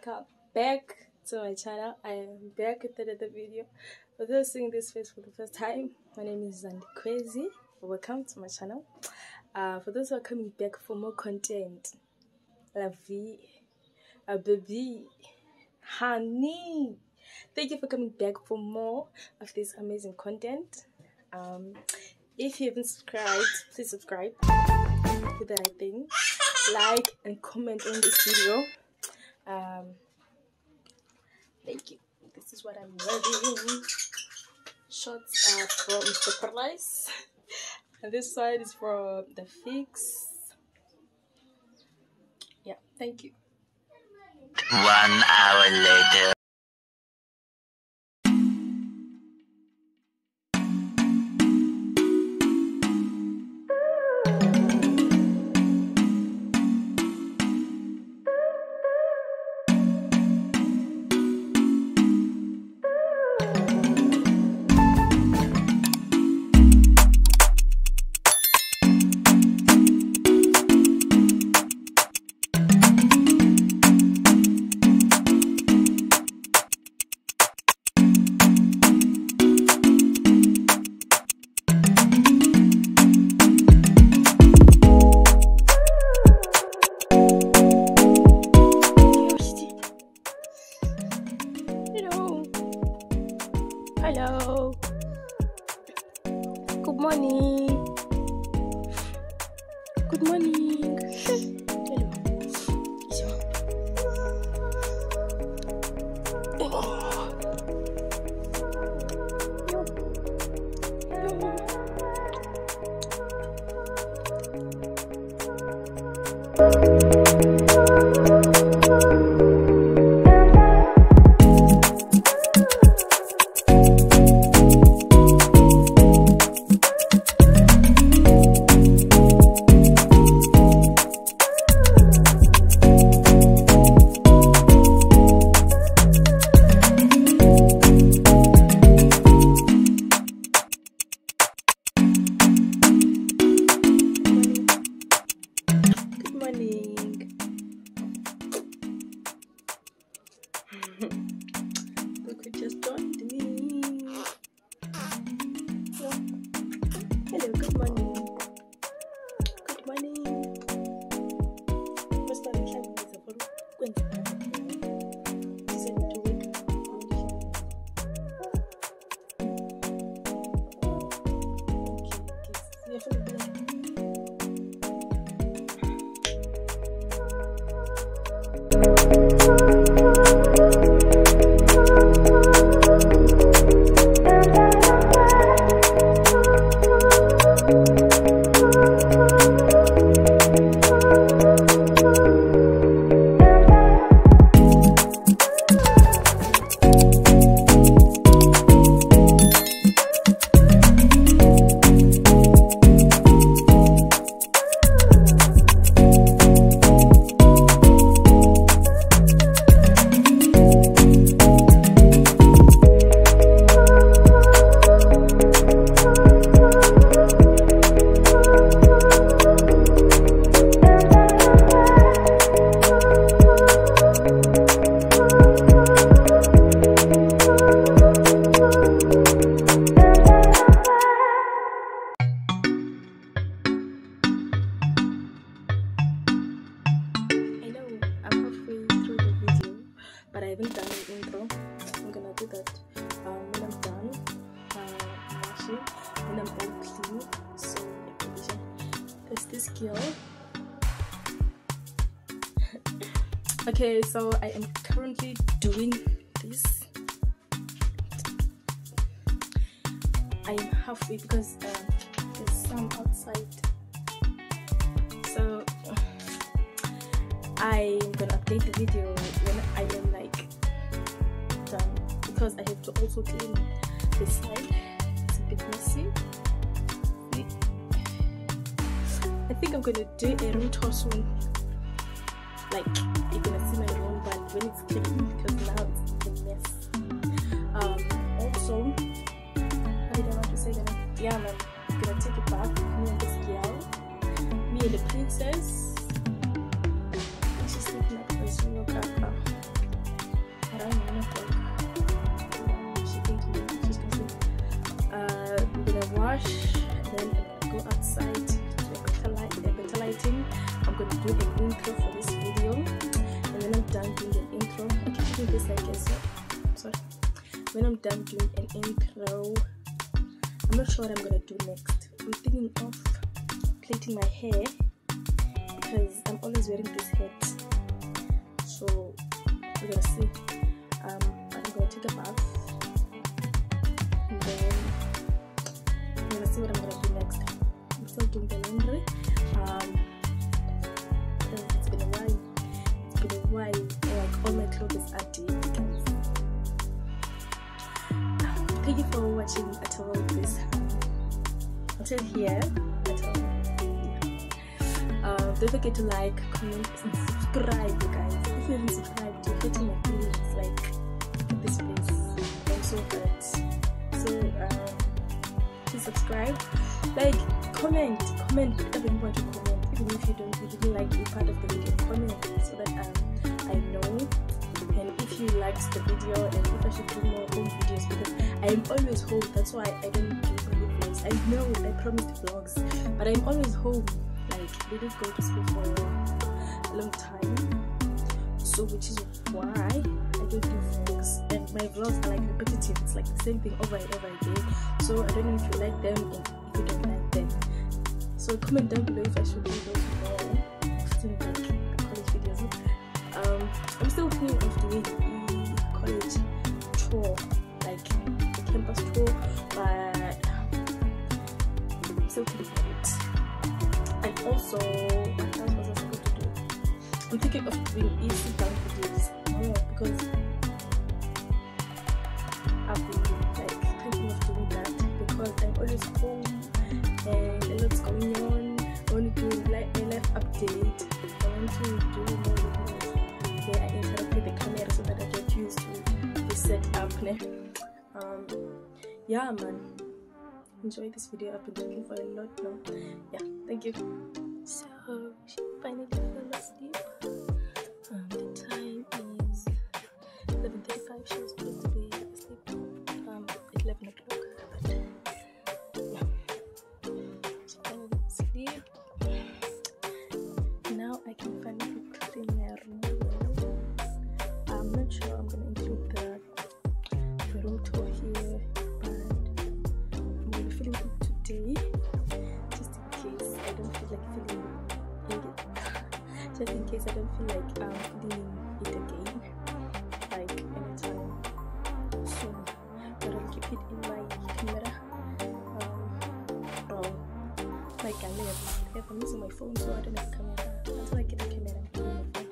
welcome back to my channel. I am back with another video. For those seeing this face for the first time, my name is Crazy. Welcome to my channel. For those who are coming back for more content, la vie, baby, honey, thank you for coming back for more of this amazing content. If you haven't subscribed, please subscribe, do the right thing, like and comment on this video. Thank you. This is what I'm wearing. Shorts are from Mr. Price, and this side is from the Fix. Yeah, thank you. 1 hour later. Hello. Good morning. Good morning. Look who just joined me. Hello, good morning. Good morning. First time I tried this for Wednesday. Decided to wake up. But I haven't done an intro. I'm gonna do that when I'm done. Actually, when I'm all clean. So there's this girl. Okay, so I am currently doing this. I am halfway because there's sun outside. So I'm gonna update the video when I am like done, because I have to also clean this side. It's a bit messy. I think I'm gonna do a room tour soon. Like, you're gonna see my room, but when it's clean, because now it's a mess. Also, what did I want to say? Yeah, man, I'm gonna take it back. Me and this girl, me and the princess. She's sleeping up for his doing this, I guess. Sorry. When I'm done doing an intro, I'm not sure what I'm gonna do next. I'm thinking of plaiting my hair because I'm always wearing this hat. So we're gonna see. I'm gonna take a bath and then I'm gonna see what I'm gonna do next. I'm still doing the laundry. It's been a while. Like all my clothes are dirty, guys. Thank you for watching until this. Until here. Don't forget to like, comment, and subscribe, you guys. If you haven't subscribed, you're hurting my feelings. Like this place, I'm so hurt. So please subscribe, like, comment whatever you want to comment. Even if you didn't like any part of the video, comment so that I know. And if you liked the video, and if I should do more home videos, because I am always home. That's why I don't do any vlogs. I know I promised vlogs, but I'm always home. Like, they didn't go to school for a long time, so which is why I don't do vlogs. And my vlogs are like repetitive. It's like the same thing over and over again. So I don't know if you like them and if you don't like them. So comment down below if I should do those more often, like the college videos. I'm still thinking of doing the college tour, like the campus tour, but I'm still thinking of it. And also, what else was I supposed to do? I'm thinking of doing easy down videos more because I've been like thinking of doing that because I'm always home and a lot's going on. I want to do a life update. I want to do more videos where I interact with the camera so that I get used to the setup. Yeah, man. Enjoy this video. I've been talking for a lot now. Yeah, thank you. So she finally fell asleep. The time is 11:35. She was supposed to be asleep at 11 o'clock, but yeah, she finally asleep. Now I can finally clean my room. I'm not sure I'm gonna include the room tour here, today, just in case I don't feel like filming it. Just in case I don't feel like cleaning it again, like anytime soon. But I'll keep it in my camera. My Kaale. I'm using my phone, so I don't have a camera. Until I get a camera, I'm using my phone.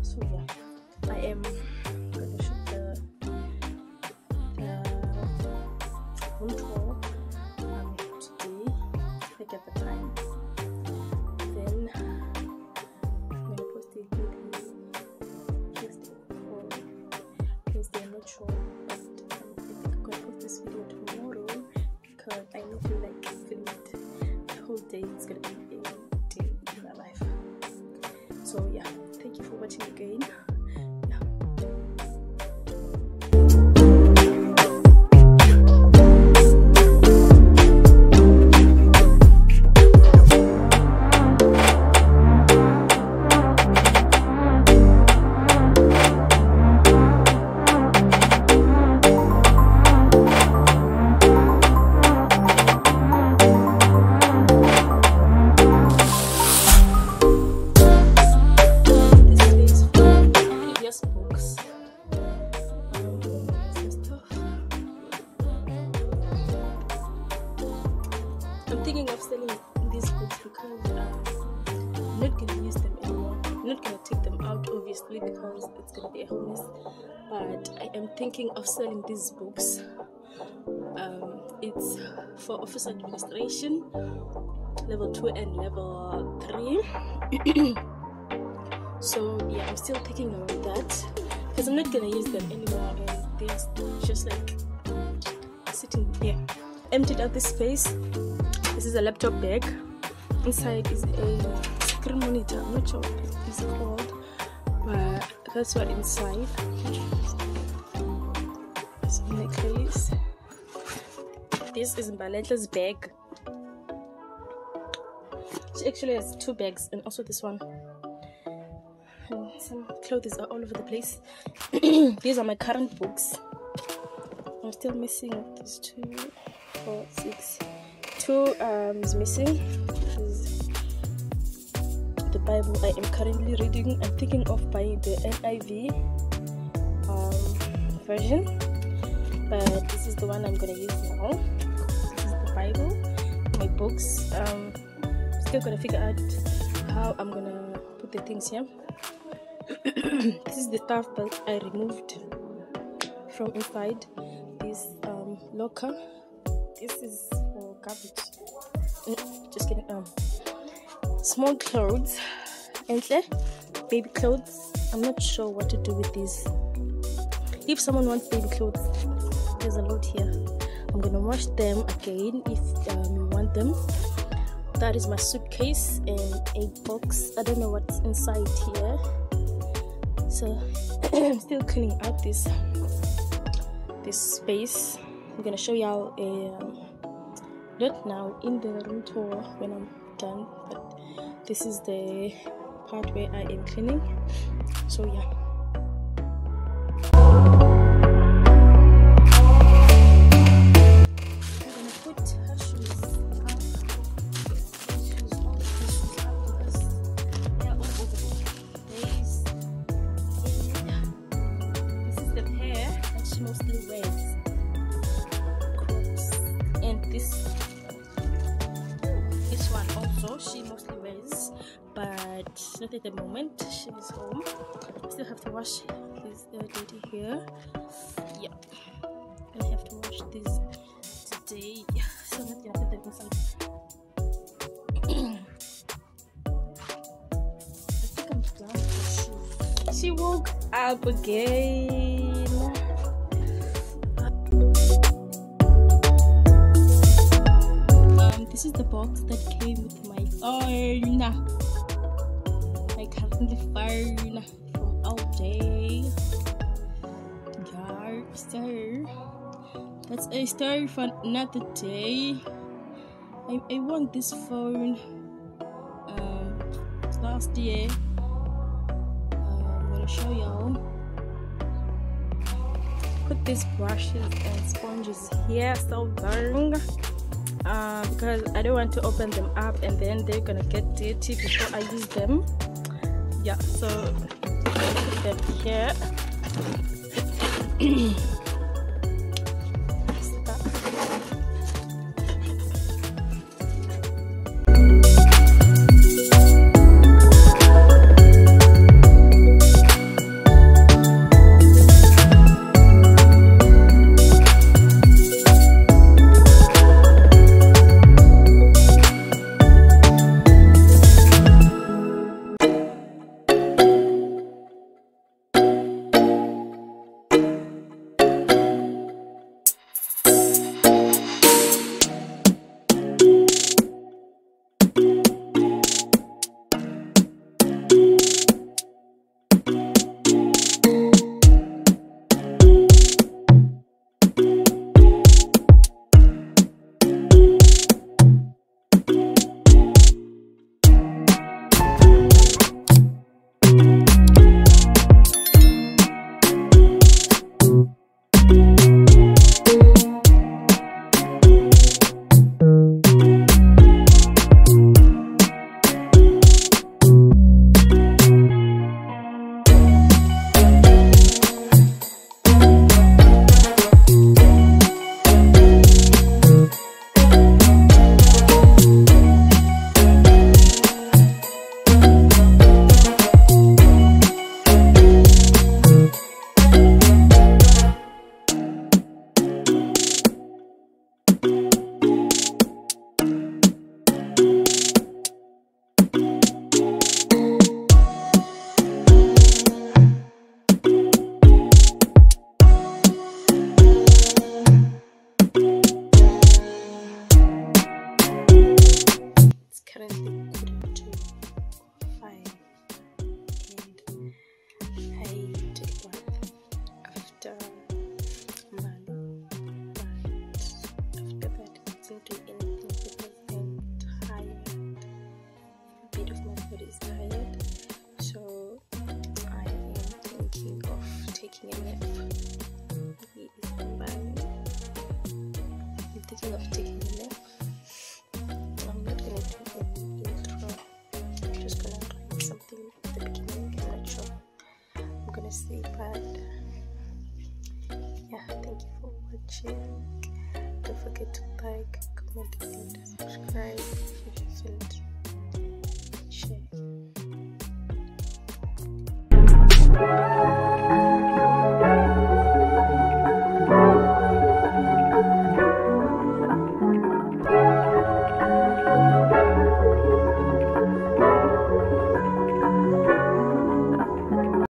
So yeah, I am gonna shoot the room tour. At the time, then I'm gonna post it maybe Tuesday or Wednesday. I'm not sure, but I think I'm gonna post this video tomorrow because I need to like film it the whole day. It's gonna be a day in my life. So yeah, thank you for watching again. I'm thinking of selling these books because I'm not going to use them anymore. I'm not going to take them out, obviously, because it's going to be a whole mess. But I am thinking of selling these books. It's for office administration, level 2 and level 3. So yeah, I'm still thinking about that because I'm not going to use them anymore, and they're just like sitting there. Emptied out this space. This is a laptop bag. Inside is a screen monitor. I'm not sure what it's called, but that's what inside. It's a necklace. This is Mbaletla's bag. She actually has 2 bags, and also this one. And some clothes are all over the place. These are my current books. I'm still missing these 2, 4, 6. 2 is missing. This is the Bible I am currently reading. I'm thinking of buying the NIV version, but this is the one I'm gonna use now. This is the Bible. My books. Still gonna figure out how I'm gonna put the things here. This is the stuff that I removed from inside this locker. This is for garbage. Just kidding. Small clothes and baby clothes. I'm not sure what to do with these. If someone wants baby clothes, there's a lot here. I'm gonna wash them again if you want them. That is my suitcase and a box. I don't know what's inside here, so I'm still cleaning out this space. I'm gonna show y'all not now in the room tour when I'm done, but this is the part where I am cleaning. So yeah. This one also she mostly wears, but not at the moment. She's home. I still have to wash this dirty hair. Yeah, I'm gonna have to wash this today. So I'm not gonna put them inside. I think I'm done with shoes. She woke up again. This is the box that came with my phone. My current phone from all day. Yeah, so that's a story for another day. I won this phone last year. I'm gonna show y'all. Put these brushes and sponges here so long. Because I don't want to open them up and then they're gonna get dirty before I use them. Yeah, so put them here. yeah, thank you for watching. Don't forget to like, comment, and subscribe if you feel it. Share.